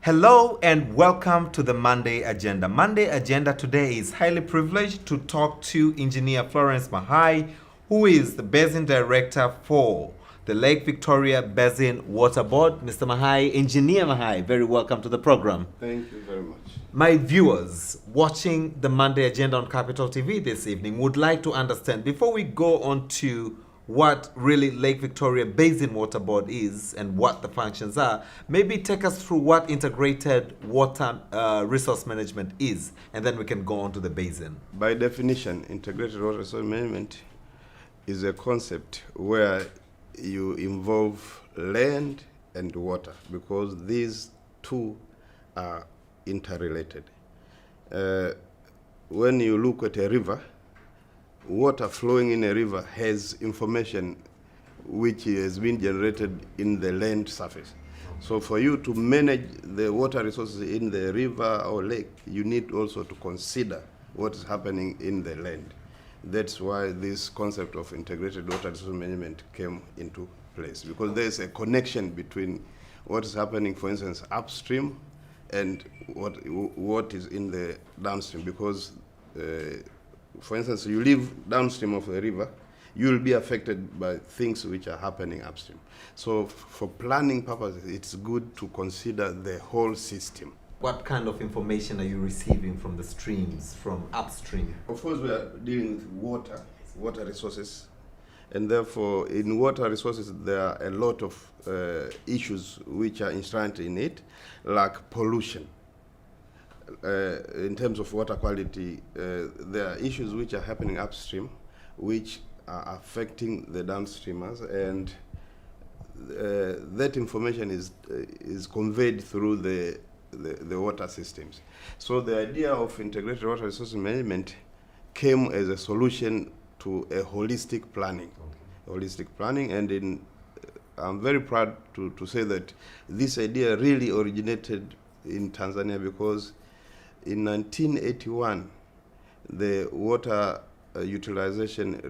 Hello and welcome to the Monday Agenda. Monday Agenda today is highly privileged to talk to Engineer Florence Mahai, who is the Basin Director for the Lake Victoria Basin Water Board. Mr. Mahai, Engineer Mahai, very welcome to the program. Thank you very much. My viewers watching the Monday Agenda on Capital TV this evening would like to understand, before we go on to what really Lake Victoria Basin Water Board is and what the functions are, maybe take us through what integrated water resource management is, and then we can go on to the basin. By definition, integrated water resource management is a concept where you involve land and water, because these two are interrelated. When you look at a river, water flowing in a river has information which has been generated in the land surface. So for you to manage the water resources in the river or lake, you need also to consider what is happening in the land. That's why this concept of integrated water resource management came into place, because there is a connection between what is happening, for instance, upstream and what is in the downstream. Because for instance, you live downstream of a river, you will be affected by things which are happening upstream. So for planning purposes, it's good to consider the whole system. What kind of information are you receiving from the streams, from upstream? Of course, we are dealing with water resources, and therefore in water resources there are a lot of issues which are enshrined in it, like pollution. In terms of water quality, there are issues which are happening upstream which are affecting the downstreamers, and that information is conveyed through the water systems. So the idea of integrated water resource management came as a solution to a holistic planning. And I'm very proud to say that this idea really originated in Tanzania, because in 1981, the Water Utilization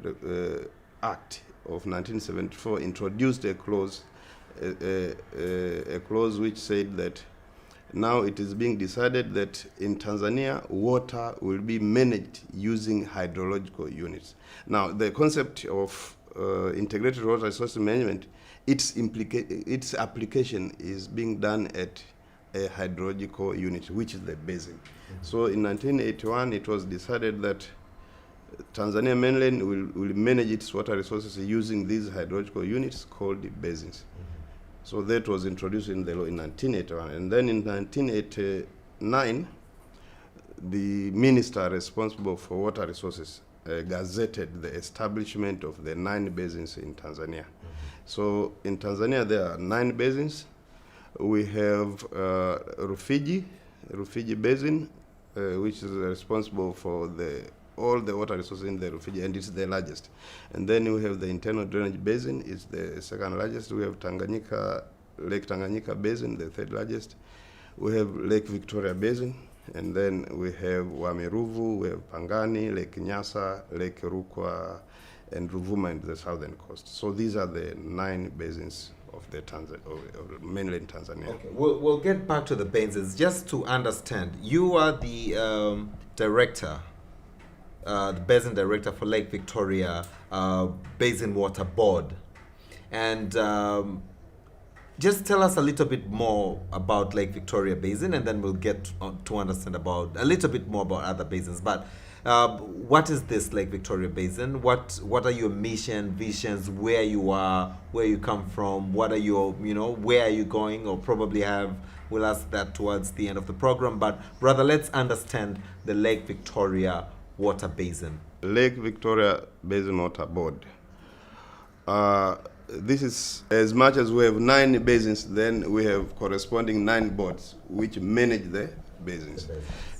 Act of 1974 introduced a clause which said that now it is being decided that in Tanzania, water will be managed using hydrological units. Now, the concept of integrated water resource management, its application is being done at a hydrological unit, which is the basin. So in 1981, it was decided that Tanzania mainland will manage its water resources using these hydrological units called the basins. So that was introduced in the law in 1981. And then in 1989, the minister responsible for water resources gazetted the establishment of the 9 basins in Tanzania. So in Tanzania, there are 9 basins. We have Rufiji Basin, which is responsible for all the water resources in the Rufiji, and it's the largest. And then we have the internal drainage basin, it's the second largest. We have Lake Tanganyika Basin, the third largest. We have Lake Victoria Basin, and then we have Wamiruvu, we have Pangani, Lake Nyasa, Lake Rukwa, and Ruvuma in the southern coast. So these are the 9 basins of the of mainland Tanzania. Okay, we'll get back to the basins. Just to understand, you are the director, the Basin Director for Lake Victoria Basin Water Board, and just tell us a little bit more about Lake Victoria Basin, and then we'll get to understand about a little bit more about other basins. But what is this Lake Victoria Basin? What are your mission, visions, where you are, where you come from, what are your, where are you going, or probably we'll ask that towards the end of the program. But rather, let's understand the Lake Victoria Water Basin. Lake Victoria Basin Water Board. This is, as much as we have 9 basins, then we have corresponding 9 boards which manage the basins.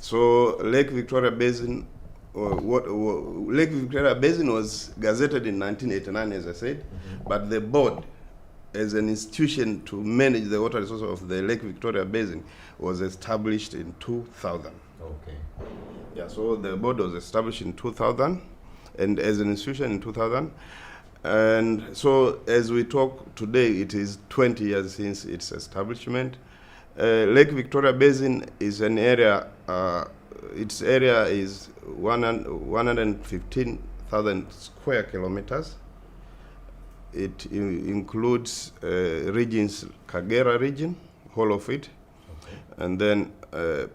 So Lake Victoria Basin, Lake Victoria Basin was gazetted in 1989, as I said, but the board, as an institution to manage the water resources of the Lake Victoria Basin, was established in 2000. Okay. Yeah, so the board was established in 2000, and as an institution in 2000. And so as we talk today, it is 20 years since its establishment. Lake Victoria Basin is an area, its area is 115,000 square kilometers. It includes regions, Kagera region, whole of it, okay, and then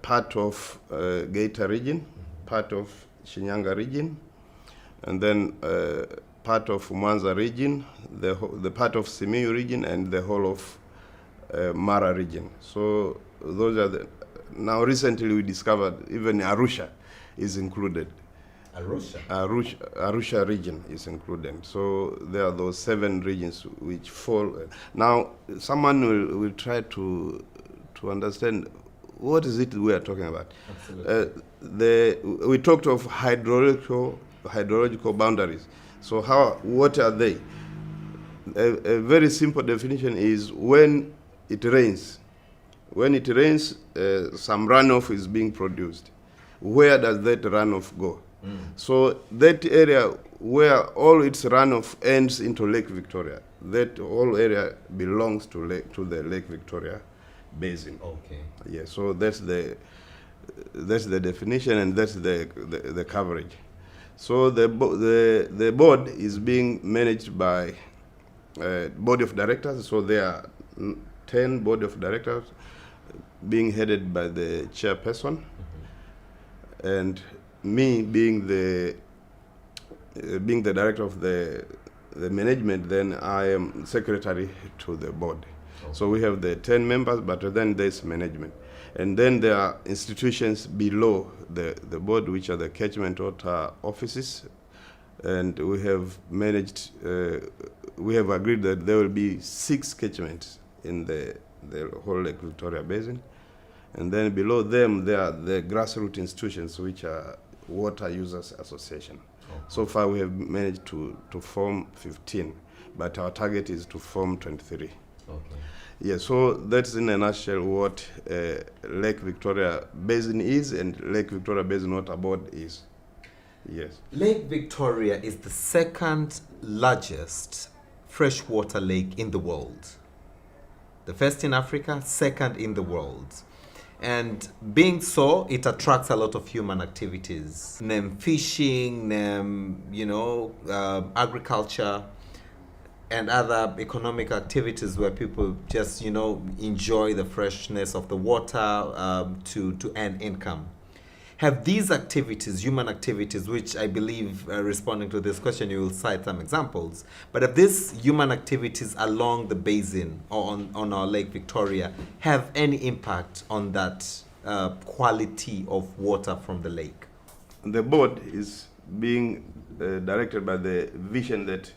part of Geita region, part of Shinyanga region, and then part of Mwanza region, the part of Simiyu region, and the whole of Mara region. So those are the. Now recently we discovered even Arusha is included. Arusha region is included. So there are those 7 regions which fall. Now someone will try to understand what is it we are talking about. Absolutely. We talked of hydrological boundaries. So what are they? A very simple definition is when it rains. When it rains, some runoff is being produced. Where does that runoff go? So that area where all its runoff ends into Lake Victoria, that whole area belongs to the Lake Victoria Basin. Okay. Yeah. So that's the definition, and that's the coverage. So the board is being managed by board of directors. So there are 10 board of directors being headed by the chairperson, and me being the director of the management, then I am secretary to the board. Okay. So we have the 10 members, but then there's management. And then there are institutions below the board, which are the catchment water offices. And we have managed, we have agreed that there will be 6 catchments in the whole Lake Victoria Basin. And then below them, there are the grassroots institutions, which are Water Users Association. Okay. So far, we have managed to form 15, but our target is to form 23. Okay. Yeah, so that's in a nutshell what Lake Victoria Basin is and Lake Victoria Basin Water Board is. Yes. Lake Victoria is the second largest freshwater lake in the world. The first in Africa, second in the world. And being so, it attracts a lot of human activities. Name fishing, name, agriculture, and other economic activities where people just, enjoy the freshness of the water to earn income. Have these activities, human activities, which I believe, responding to this question, you will cite some examples, but have these human activities along the basin or on our Lake Victoria have any impact on that quality of water from the lake? The board is being directed by the vision that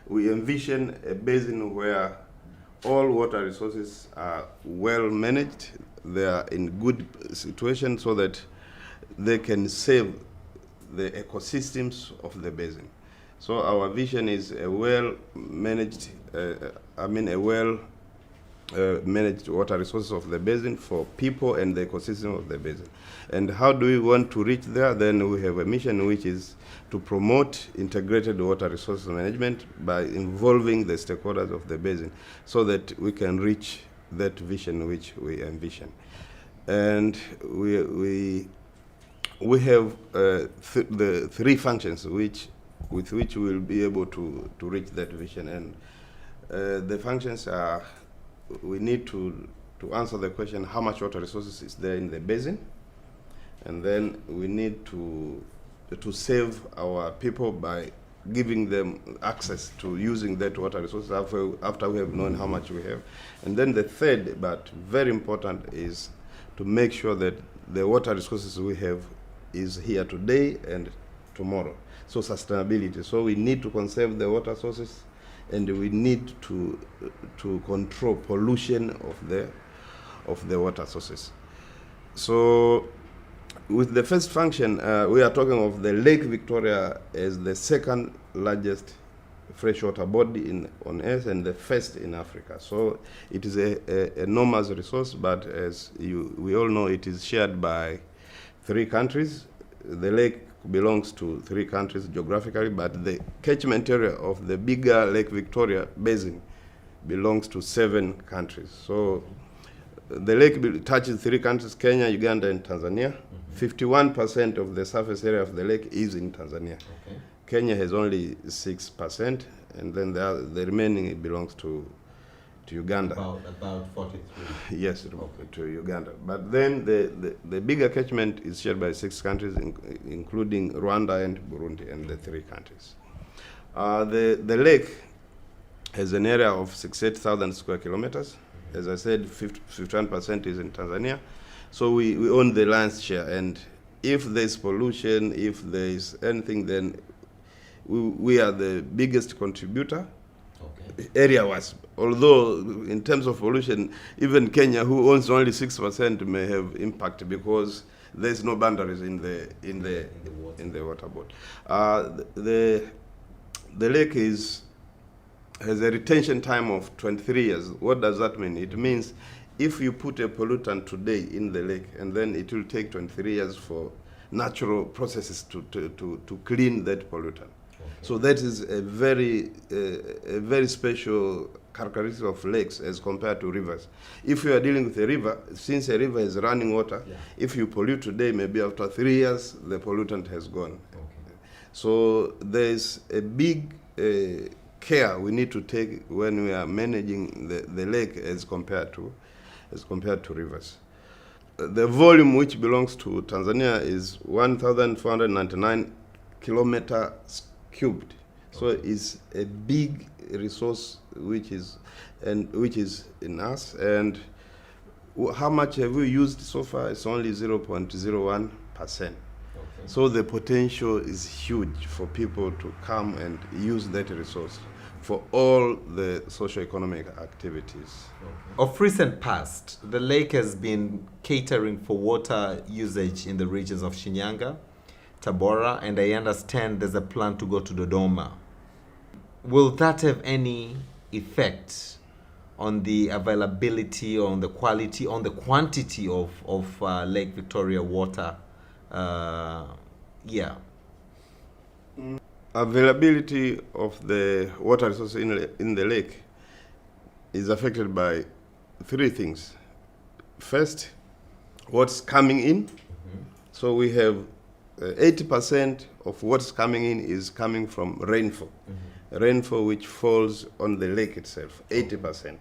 we envision a basin where all water resources are well managed, they are in good situation so that they can save the ecosystems of the basin. So our vision is a well-managed, managed water resources of the basin for people and the ecosystem of the basin. And how do we want to reach there? Then we have a mission which is to promote integrated water resources management by involving the stakeholders of the basin so that we can reach that vision which we envision. And we have the 3 functions with which we will be able to reach that vision. And the functions are, we need to answer the question, how much water resources is there in the basin? And then we need to save our people by giving them access to using that water resources after we have known how much we have. And then the third, but very important, is to make sure that the water resources we have is here today and tomorrow. So sustainability. So we need to conserve the water sources, and we need to control pollution of the water sources. So with the first function, we are talking of the Lake Victoria as the second largest freshwater body on Earth and the first in Africa. So it is an enormous resource, but as we all know, it is shared by 3 countries. The lake belongs to 3 countries geographically, but the catchment area of the bigger Lake Victoria Basin belongs to 7 countries. So the lake touches 3 countries, Kenya, Uganda, and Tanzania. 51% of the surface area of the lake is in Tanzania. Okay. Kenya has only 6%, and then the remaining belongs to Uganda. About 43. Yes, Okay. to Uganda. But then the bigger catchment is shared by 6 countries, including Rwanda and Burundi, and the 3 countries. The lake has an area of 68,000 square kilometers. As I said, 51% is in Tanzania. So we own the lion's share. And if there's pollution, if there is anything, then we are the biggest contributor. Okay. Area-wise. Although in terms of pollution, even Kenya, who owns only 6%, may have impact because there's no boundaries in the water board. The lake has a retention time of 23 years. What does that mean? It means if you put a pollutant today in the lake, and then it will take 23 years for natural processes to clean that pollutant. Okay. So that is a very special characteristic of lakes as compared to rivers. If you are dealing with a river, since a river is running water, yeah, if you pollute today, maybe after 3 years, the pollutant has gone. Okay. So there's a big care we need to take when we are managing the lake as compared to rivers. The volume which belongs to Tanzania is 1,499 kilometers cubed. So it's a big resource which is in us. And how much have we used so far? It's only 0.01%. Okay. So the potential is huge for people to come and use that resource for all the socio-economic activities. Okay. Of recent past, the lake has been catering for water usage in the regions of Shinyanga, Tabora, and I understand there's a plan to go to Dodoma. Will that have any effect on the availability, on the quality, on the quantity of Lake Victoria water? Yeah. Availability of the water resource in the lake is affected by 3 things. First, what's coming in. Mm-hmm. So we have 80% of what's coming in is coming from rainfall. Mm-hmm. Rainfall which falls on the lake itself, 80%. Okay.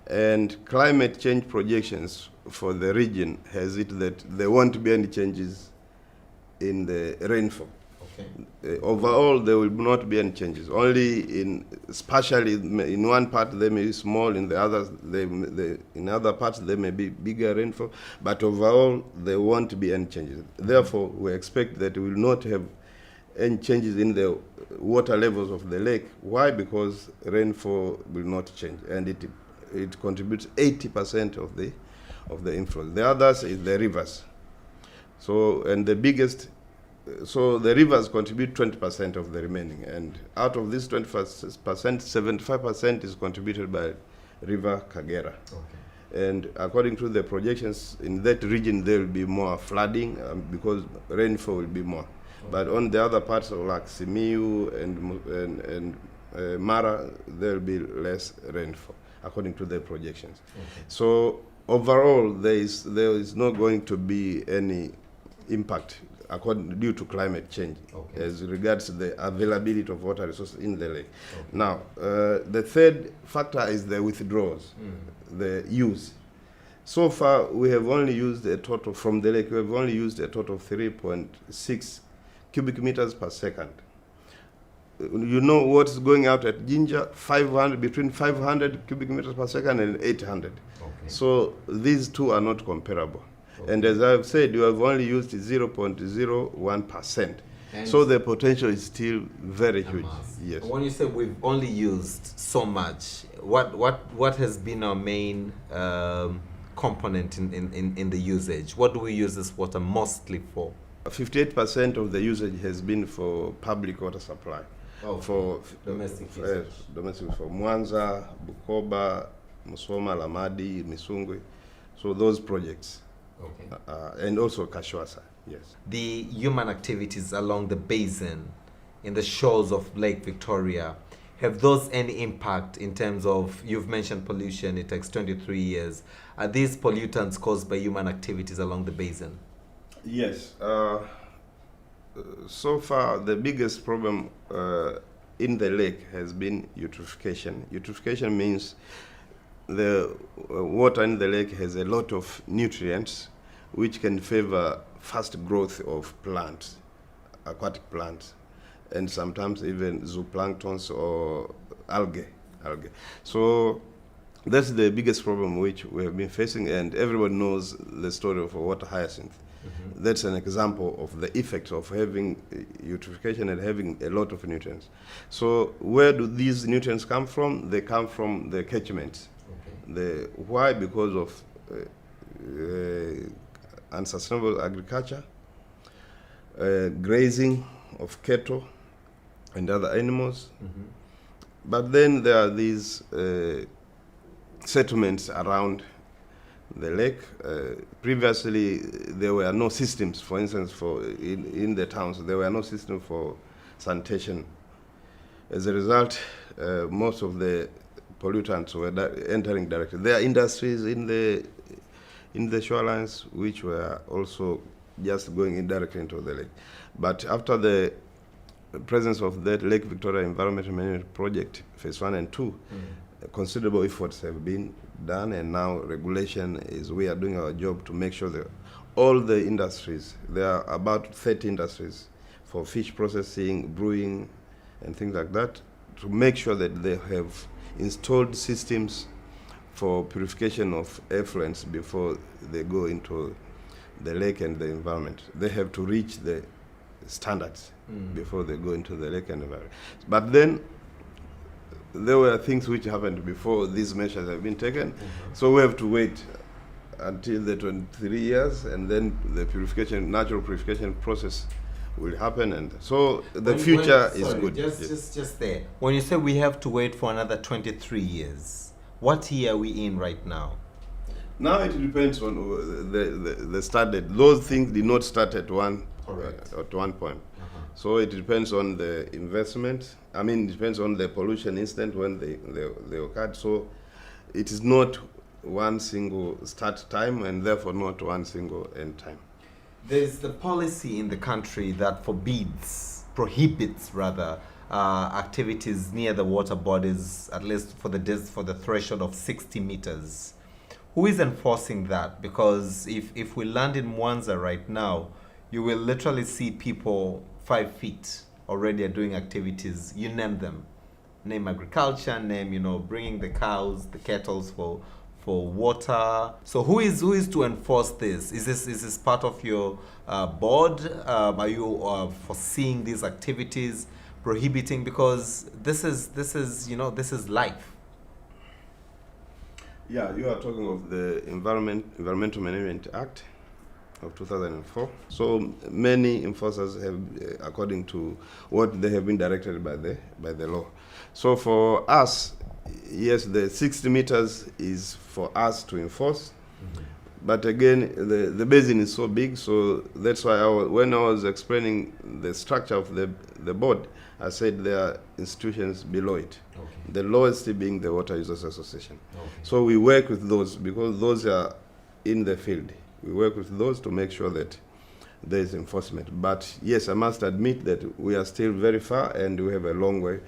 And climate change projections for the region has it that there won't be any changes in the rainfall. Okay. Overall, there will not be any changes. Only especially in one part they may be small, in the others, in other parts there may be bigger rainfall. But overall, there won't be any changes. Therefore, we expect that we will not have any changes in the water levels of the lake. Why? Because rainfall will not change, and it contributes 80% of the inflow. The others is the rivers. So the rivers contribute 20% of the remaining, and out of this 20%, 75% is contributed by River Kagera. Okay. And according to the projections, in that region there will be more flooding because rainfall will be more. Okay. But on the other parts of like Simiyu and Mara, there will be less rainfall, according to the projections. Okay. So overall, there is not going to be any impact due to climate change. Okay. As regards the availability of water resources in the lake. Okay. Now, the third factor is the withdrawals, the use. So far, we have only used a total from the lake. We have only used a total of 3.6 cubic meters per second. You know what's going out at Jinja? Between 500 cubic meters per second and 800. Okay. So these two are not comparable. Okay. And as I've said, you have only used 0.01%. So the potential is still very huge. Yes. When you say we've only used so much, what has been our main component in the usage? What do we use this water mostly for? 58% of the usage has been for public water supply. Oh, for domestic usage. Domestic for Mwanza, Bukoba, Musoma, Lamadi, Misungwi. So those projects. Okay. And also Kashwasa, yes. The human activities along the basin, in the shores of Lake Victoria, Have those any impact in terms of, you've mentioned pollution, it takes 23 years. Are these pollutants caused by human activities along the basin? Yes. So far, the biggest problem in the lake has been eutrophication. Eutrophication means the water in the lake has a lot of nutrients which can favor fast growth of plants, aquatic plants, and sometimes even zooplanktons or algae. So that's the biggest problem which we have been facing, and everyone knows the story of water hyacinth. That's an example of the effects of having eutrophication and having a lot of nutrients. So where do these nutrients come from? They come from the catchments. Why? Because of unsustainable agriculture, grazing of cattle and other animals. But then there are these settlements around the lake. Previously, there were no systems. For instance, in the towns, there were no system for sanitation. As a result, most of the pollutants were entering directly. There are industries in the shorelines which were also just going indirectly into the lake. But after the presence of that Lake Victoria Environmental Management Project, Phase 1 and 2, considerable efforts have been done, and now regulation is, we are doing our job to make sure that all the industries, there are about 30 industries for fish processing, brewing, and things like that, to make sure that they have installed systems for purification of effluents before they go into the lake and the environment. They have to reach the standards before they go into the lake and environment. But then there were things which happened before these measures have been taken. So we have to wait until the 23 years, and then the purification, natural purification process will happen, and so the future is good. Just there. When you say we have to wait for another 23 years, what year are we in right now? Now it depends on the started. Those things did not start at one point. So it depends on the investment. I mean, it depends on the pollution incident when they occurred. So it is not one single start time, and therefore not one single end time. There's the policy in the country that prohibits activities near the water bodies, at least for the threshold of 60 meters. Who is enforcing that? Because if we land in Mwanza right now, you will literally see people 5 feet already are doing activities. You name them. Name agriculture, name, bringing the cows, the kettles for water. So who is to enforce this? Is this part of your board? Are you foreseeing these activities, prohibiting? Because this is life. Yeah, you are talking of the Environmental Management Act of 2004. So many enforcers have, according to what they have been directed by the law. So for us, yes, the 60 meters is for us to enforce. But again, the basin is so big, so that's why when I was explaining the structure of the board, I said there are institutions below it. The lowest being the Water Users Association. So we work with those because those are in the field. We work with those to make sure that there is enforcement. But yes, I must admit that we are still very far, and we have a long way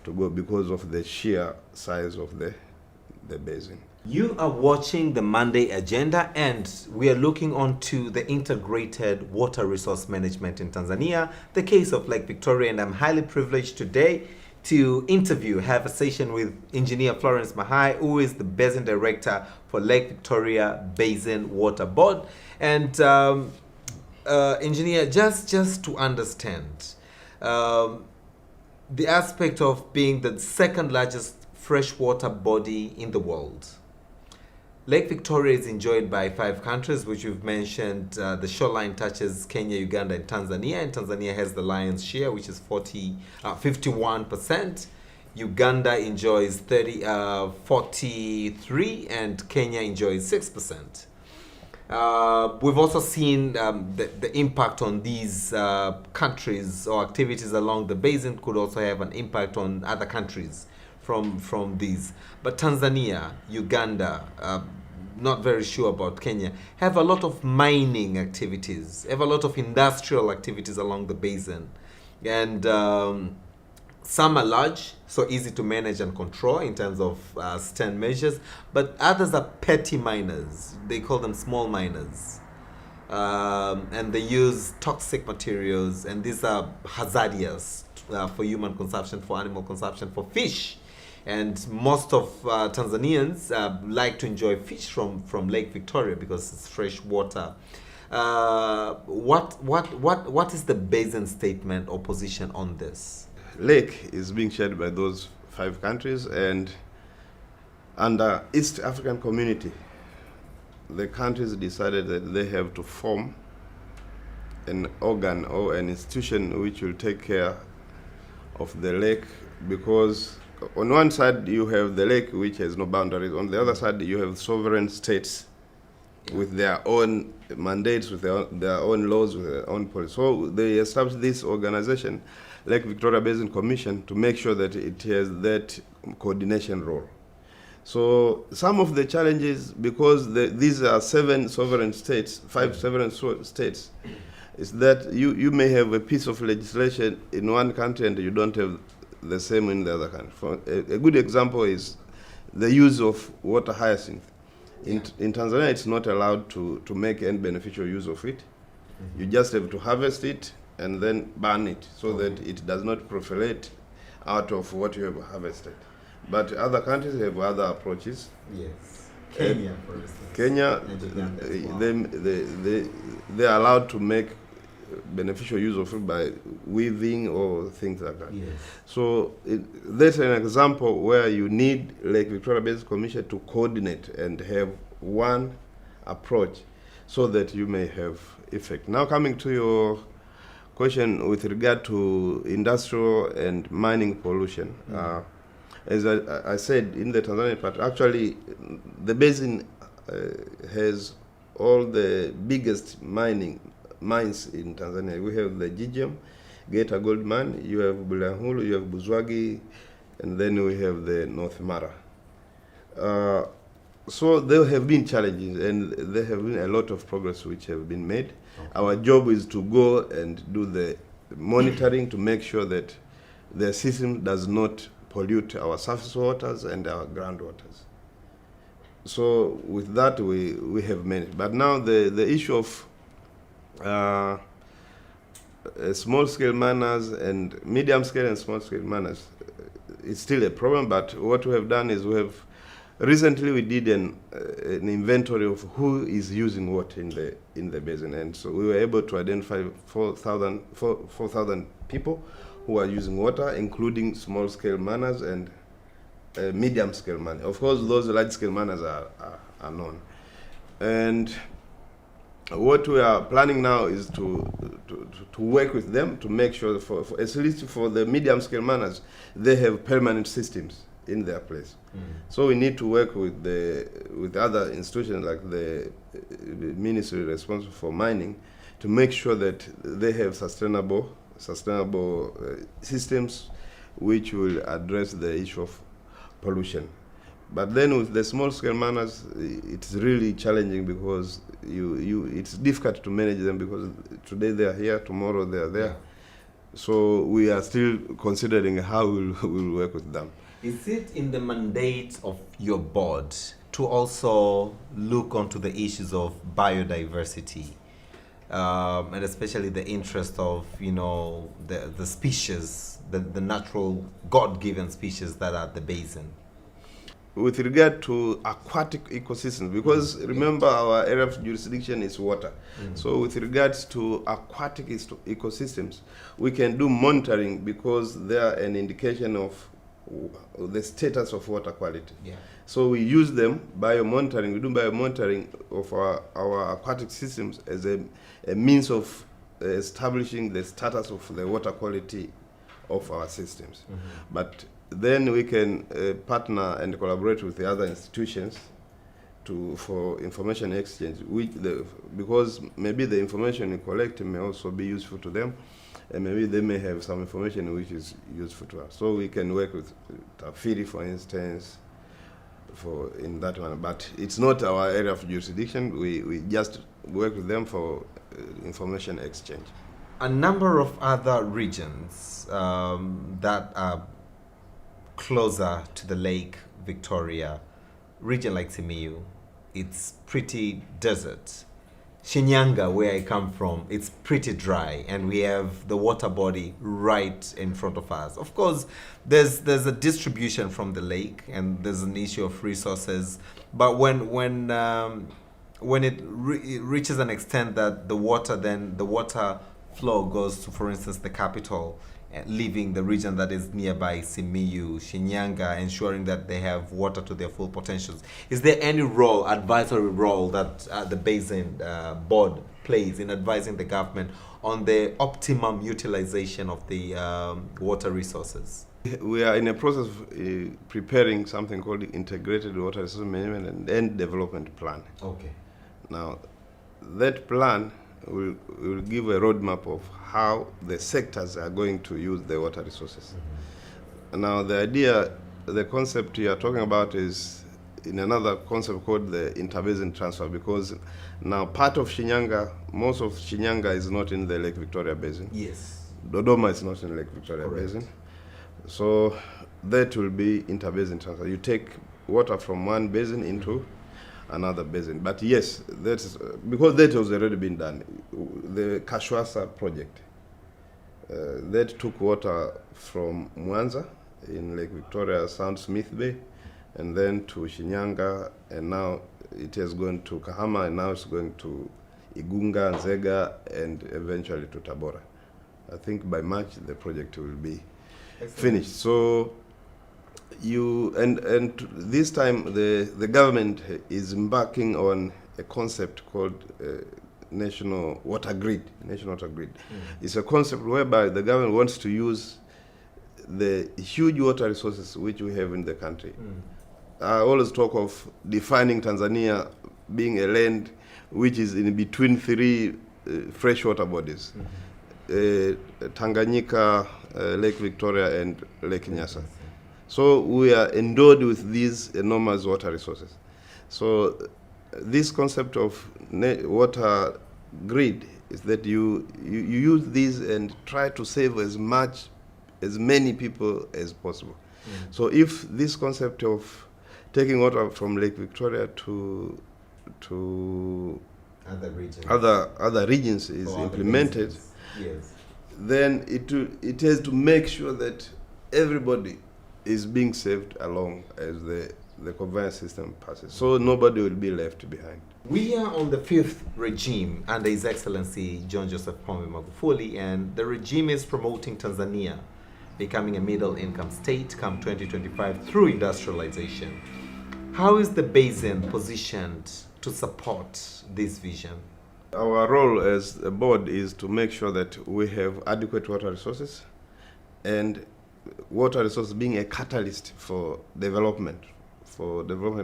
to go because of the sheer size of the basin. You are watching the Monday Agenda, and we are looking onto the integrated water resource management in Tanzania, the case of Lake Victoria, and I'm highly privileged today to have a session with Engineer Florence Mahai, who is the Basin Director for Lake Victoria Basin Water Board. And Engineer, just to understand, the aspect of being the second largest freshwater body in the world. Lake Victoria is enjoyed by 5 countries, which you've mentioned. The shoreline touches Kenya, Uganda, and Tanzania. And Tanzania has the lion's share, which is 51%. Uganda enjoys 43%, and Kenya enjoys 6%. We've also seen the impact on these countries or activities along the basin could also have an impact on other countries from these. But Tanzania, Uganda, not very sure about Kenya, have a lot of mining activities, have a lot of industrial activities along the basin. And some are large, so easy to manage and control in terms of stand measures, but others are petty miners. They call them small miners. And they use toxic materials, and these are hazardous for human consumption, for animal consumption, for fish. And most of Tanzanians like to enjoy fish from Lake Victoria because it's fresh water. What is the basin statement or position on this? Lake is being shared by those 5 countries, and under East African Community, the countries decided that they have to form an organ or an institution which will take care of the lake, because on one side you have the lake which has no boundaries, on the other side you have sovereign states with their own mandates, with their own laws, with their own policy. So they established this organization, Lake Victoria Basin Commission, to make sure that it has that coordination role. So some of the challenges, because these are 7 sovereign states, 5 sovereign states, is that you may have a piece of legislation in one country and you don't have the same in the other country. For a good example is the use of water hyacinth. In Tanzania, it's not allowed to make any beneficial use of it. You just have to harvest it and then burn it so that it does not proliferate out of what you have harvested. But other countries have other approaches. Yes. Kenya, for instance. Kenya, they are allowed to make beneficial use of it by weaving or things like that. Yes. So that's an example where you need Lake Victoria Basin Commission to coordinate and have one approach so that you may have effect. Now coming to your question with regard to industrial and mining pollution. As I said, in the Tanzanian part, actually the basin has all the biggest mines in Tanzania. We have the Gigem, Geita Gold Mine, you have Bulyanhulu, you have Buzwagi, and then we have the North Mara. So there have been challenges, and there have been a lot of progress which have been made. Okay. Our job is to go and do the monitoring to make sure that the system does not pollute our surface waters and our groundwaters. So with that, we have managed. But now the issue of small-scale miners and medium-scale and small-scale miners is still a problem. But what we have done is recently we did an inventory of who is using what in the basin, and so we were able to identify 4,000 people who are using water, including small-scale miners and medium-scale miners. Of course, those large-scale miners are known. And what we are planning now is to work with them to make sure, for at least for the medium-scale miners, they have permanent systems in their place. So we need to work with other institutions like the ministry responsible for mining to make sure that they have sustainable systems which will address the issue of pollution. But then with the small-scale miners, it's really challenging because it's difficult to manage them, because today they are here, tomorrow they are there. Yeah. So we are still considering how we'll work with them. Is it in the mandate of your board to also look onto the issues of biodiversity, and especially the interest of the species, the natural God-given species that are at the basin? With regard to aquatic ecosystems, because remember our area of jurisdiction is water. So with regards to aquatic ecosystems, we can do monitoring because they are an indication of the status of water quality. Yeah. So we use them, biomonitoring. We do biomonitoring of our aquatic systems as a means of establishing the status of the water quality of our systems. But then we can partner and collaborate with the other institutions for information exchange, because maybe the information you collect may also be useful to them, and maybe they may have some information which is useful to us. So we can work with Tafiri, for instance, in that one, but it's not our area of jurisdiction. We just work with them for information exchange. A number of other regions that are closer to the Lake Victoria, region like Simiyu, it's pretty desert. Shinyanga, where I come from, it's pretty dry, and we have the water body right in front of us. Of course, there's a distribution from the lake, and there's an issue of resources. But when it reaches an extent that the water flow goes to, for instance, the capital, leaving the region that is nearby, Simiyu, Shinyanga, ensuring that they have water to their full potentials. Is there any advisory role that the Basin Board plays in advising the government on the optimum utilization of the water resources? We are in a process of preparing something called the Integrated Water Resource Management and Development Plan. Okay. Now, that plan will give a roadmap of how the sectors are going to use the water resources. Mm-hmm. Now, the concept you are talking about is in another concept called the interbasin transfer, because now part of Shinyanga, most of Shinyanga is not in the Lake Victoria Basin. Yes. Dodoma is not in Lake Victoria Correct. Basin. So that will be interbasin transfer. You take water from one basin into another basin. But yes, that's because that has already been done. The Kashwasa project, that took water from Mwanza in Lake Victoria, Sound Smith Bay, and then to Shinyanga, and now it has gone to Kahama, and now it's going to Igunga, Nzega, and eventually to Tabora. I think by March the project will be finished. So this time the government is embarking on a concept called national water grid. It's a concept whereby the government wants to use the huge water resources which we have in the country. I always talk of defining Tanzania being a land which is in between three freshwater bodies. Tanganyika, Lake Victoria, and Lake Nyasa. So we are endowed with these enormous water resources. So this concept of water grid is that you use these and try to save as many people as possible. So if this concept of taking water from Lake Victoria to other regions is implemented, yes, then it has to make sure that everybody is being saved along as the conveyance system passes. So nobody will be left behind. We are on the fifth regime under His Excellency John Joseph Pombe Magufuli, and the regime is promoting Tanzania becoming a middle-income state come 2025 through industrialization. How is the Basin positioned to support this vision? Our role as a board is to make sure that we have adequate water resources, and water resources being a catalyst for development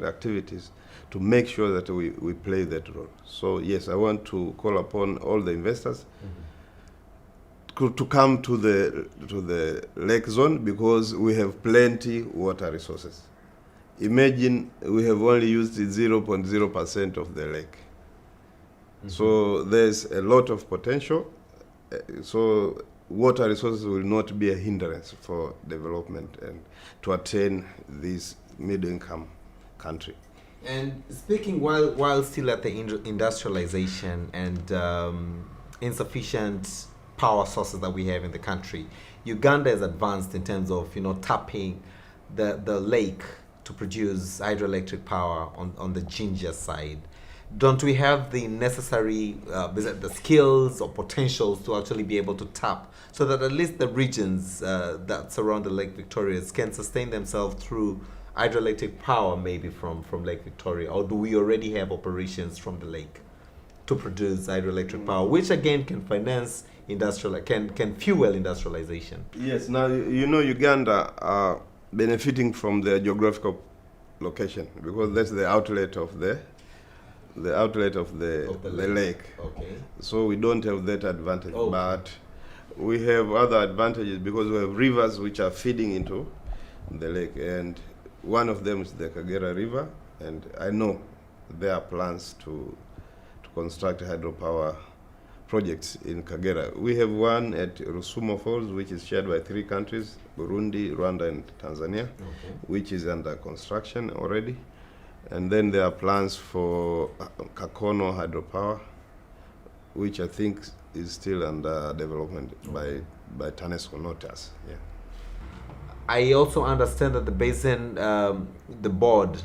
activities, to make sure that we play that role. So yes, I want to call upon all the investors to come to the lake zone, because we have plenty water resources. Imagine we have only used 0.0% of the lake. So there's a lot of potential. So water resources will not be a hindrance for development and to attain this middle-income country. And speaking while still at the industrialization and insufficient power sources that we have in the country, Uganda has advanced in terms of tapping the lake to produce hydroelectric power on the Jinja side. Don't we have the necessary the skills or potentials to actually be able to tap, so that at least the regions that surround the Lake Victoria can sustain themselves through hydroelectric power, maybe from Lake Victoria? Or do we already have operations from the lake to produce hydroelectric power, which again can finance can fuel industrialization? Yes. Now Uganda are benefiting from their geographical location, because that's the outlet of the lake. Okay. So we don't have that advantage, Okay. but we have other advantages because we have rivers which are feeding into the lake, and one of them is the Kagera River, and I know there are plans to construct hydropower projects in Kagera. We have one at Rusumo Falls, which is shared by 3 countries, Burundi, Rwanda, and Tanzania, Okay. which is under construction already. And then there are plans for Kakono hydropower, which I think is still under development by TANESCO, not us. Yeah. I also understand that the basin, the board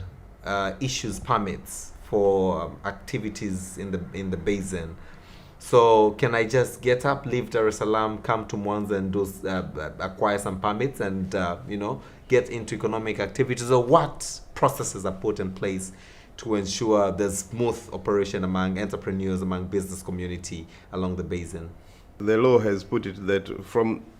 issues permits for activities in the basin. So can I just get up, leave Dar es Salaam, come to Mwanza and do acquire some permits and get into economic activities, or what processes are put in place to ensure there's smooth operation among entrepreneurs, among business community along the basin? The law has put it that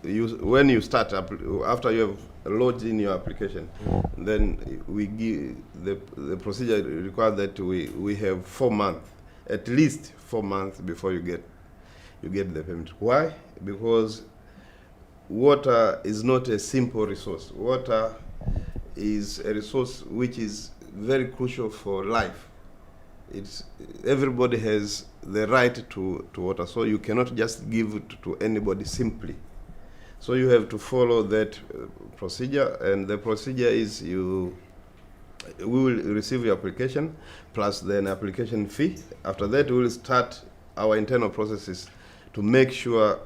when you start up, after you have lodged in your application, then we give the procedure requires that we have 4 months, at least 4 months before you get the permit. Why? Because water is not a simple resource. Water is a resource which is very crucial for life. Everybody has the right to water, so you cannot just give it to anybody simply. So you have to follow that procedure, and the procedure is we will receive your application plus then application fee. After that, we will start our internal processes to make sure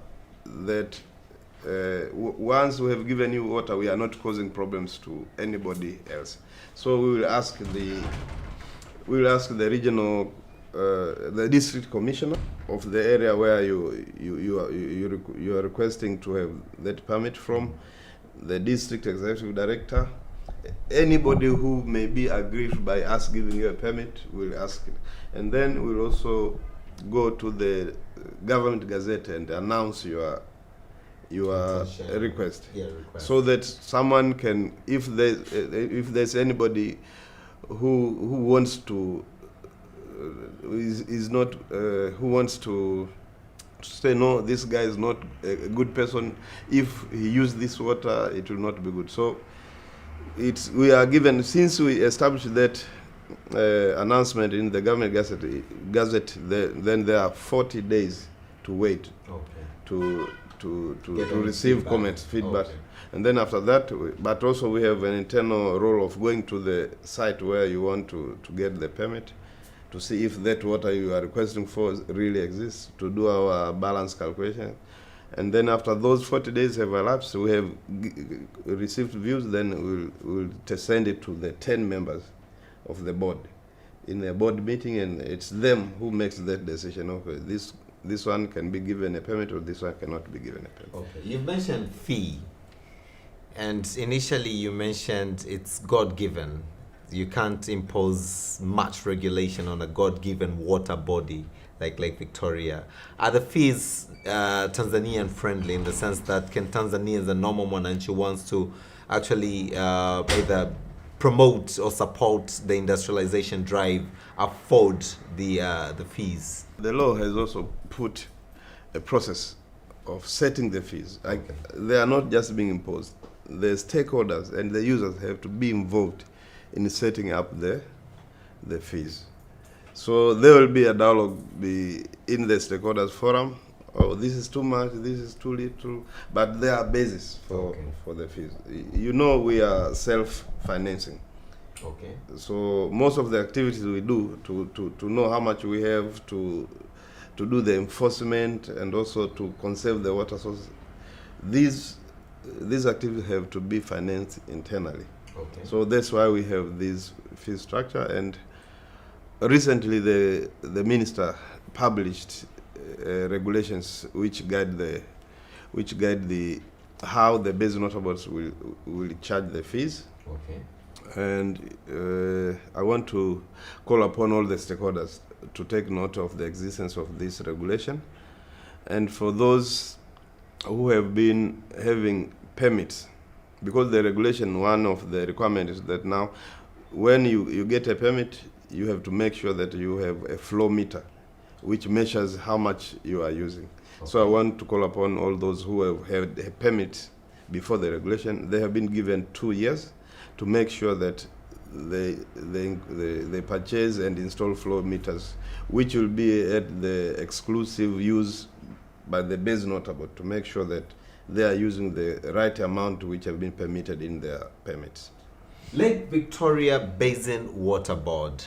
that once we have given you water, we are not causing problems to anybody else. So we will ask the regional, the district commissioner of the area where you are requesting to have that permit from, the district executive director, anybody who may be aggrieved by us giving you a permit, we'll ask it. And then we'll also go to the government gazette and announce your request, so that someone can, if there's anybody who wants to who wants to say, no, this guy is not a good person, if he used this water, it will not be good. So we are given, since we established that announcement in the government gazette, then there are 40 days to wait. Okay. to receive comments, feedback. Okay. And then after that, but also we have an internal role of going to the site where you want to get the permit, to see if that water you are requesting for really exists, to do our balance calculation. And then after those 40 days have elapsed, we have received views, then we'll send it to the 10 members of the board in a board meeting, and it's them who makes that decision. Okay, this one can be given a permit, or this one cannot be given a permit. Okay, you've mentioned fee, and initially you mentioned it's God-given. You can't impose much regulation on a God-given water body like Lake Victoria. Are the fees Tanzanian friendly, in the sense that can Tanzania, as a normal Mwananchi, wants to actually either promote or support the industrialization drive, afford the fees? The law has also put a process of setting the fees. They are not just being imposed. The stakeholders and the users have to be involved in setting up the fees. So there will be a dialogue in the stakeholders forum. Oh, this is too much, this is too little, but there are bases for the fees. You know, we are self-financing. Okay. So most of the activities we do to know how much we have to do the enforcement and also to conserve the water source, these activities have to be financed internally. Okay. So that's why we have this fee structure. And recently the minister published regulations which guide how the basin water boards will charge the fees. Okay. And I want to call upon all the stakeholders to take note of the existence of this regulation. And for those who have been having permits, because the regulation, one of the requirements is that now when you get a permit, you have to make sure that you have a flow meter, which measures how much you are using. Okay. So I want to call upon all those who have had a permit before the regulation. They have been given 2 years to make sure that they purchase and install flow meters, which will be at the exclusive use by the Basin Water Board, to make sure that they are using the right amount which have been permitted in their permits. Lake Victoria Basin Water Board.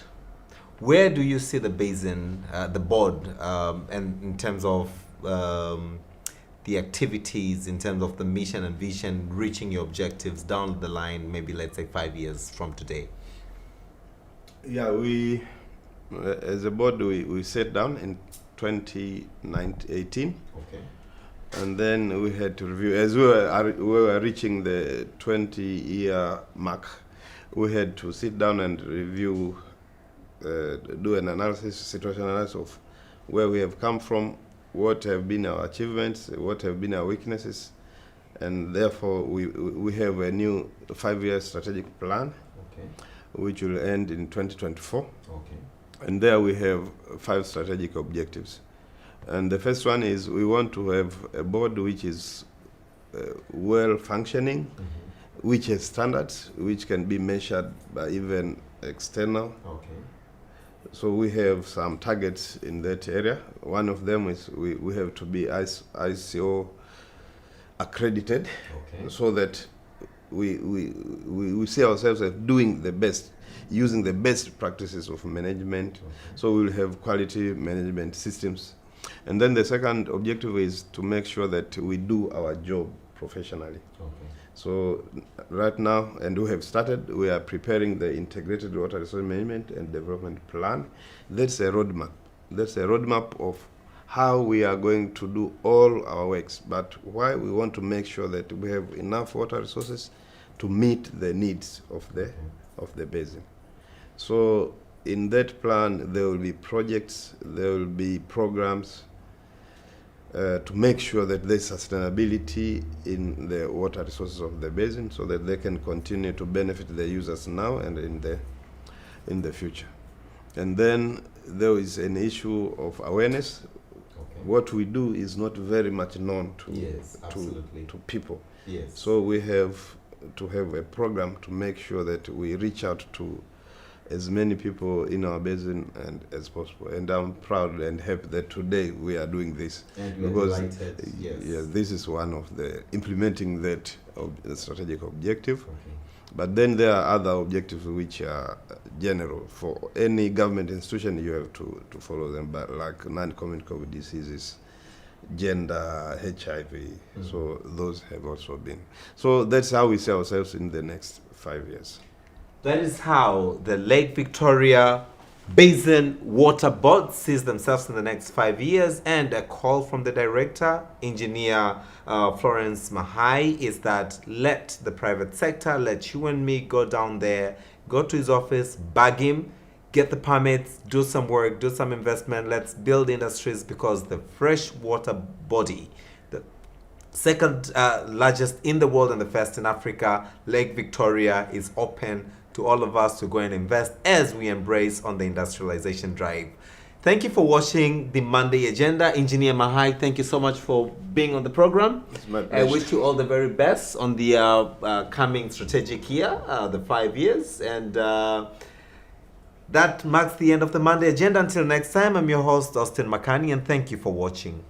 Where do you see the basin, the board, and in terms of the activities, in terms of the mission and vision, reaching your objectives down the line, maybe let's say 5 years from today? Yeah, we, as a board, we sat down in 2018. Okay. And then we had to review, as we were reaching the 20-year mark, we had to sit down and review, do an analysis, situation analysis of where we have come from, what have been our achievements, what have been our weaknesses, and therefore we have a new 5-year strategic plan, okay, which will end in 2024. Okay. And there we have 5 strategic objectives. And the first one is we want to have a board which is well functioning, mm-hmm, which has standards, which can be measured by even external. Okay. So we have some targets in that area. One of them is we have to be ICO accredited, okay, so that we see ourselves as doing the best, using the best practices of management. Okay. So we'll have quality management systems. And then the second objective is to make sure that we do our job professionally. Okay. So right now, and we have started, we are preparing the integrated water resource management and development plan. That's a roadmap. That's a roadmap of how we are going to do all our works, but why we want to make sure that we have enough water resources to meet the needs of the basin. So in that plan, there will be projects, there will be programs to make sure that there's sustainability in the water resources of the basin, so that they can continue to benefit the users now and in the future. And then there is an issue of awareness. Okay. What we do is not very much known to people. Yes. So we have to have a program to make sure that we reach out to as many people in our basin and as possible. And I'm proud and happy that today we are doing this. And because yes, this is one of the implementing that strategic objective. Okay. But then there are other objectives which are general. For any government institution, you have to follow them, but like non-communicable diseases, gender, HIV, mm-hmm, so those have also been. So that's how we see ourselves in the next 5 years. That is how the Lake Victoria Basin Water Board sees themselves in the next 5 years. And a call from the director, Engineer Florence Mahai, is that let the private sector, let you and me go down there, go to his office, bag him, get the permits, do some work, do some investment. Let's build industries, because the freshwater body, the second largest in the world and the first in Africa, Lake Victoria, is open to all of us to go and invest as we embrace on the industrialization drive. Thank you for watching the Monday Agenda. Engineer Mahai, thank you so much for being on the program. It's my pleasure. I wish you all the very best on the coming strategic year, the 5 years. And that marks the end of the Monday Agenda. Until next time, I'm your host, Austin Makani, and thank you for watching.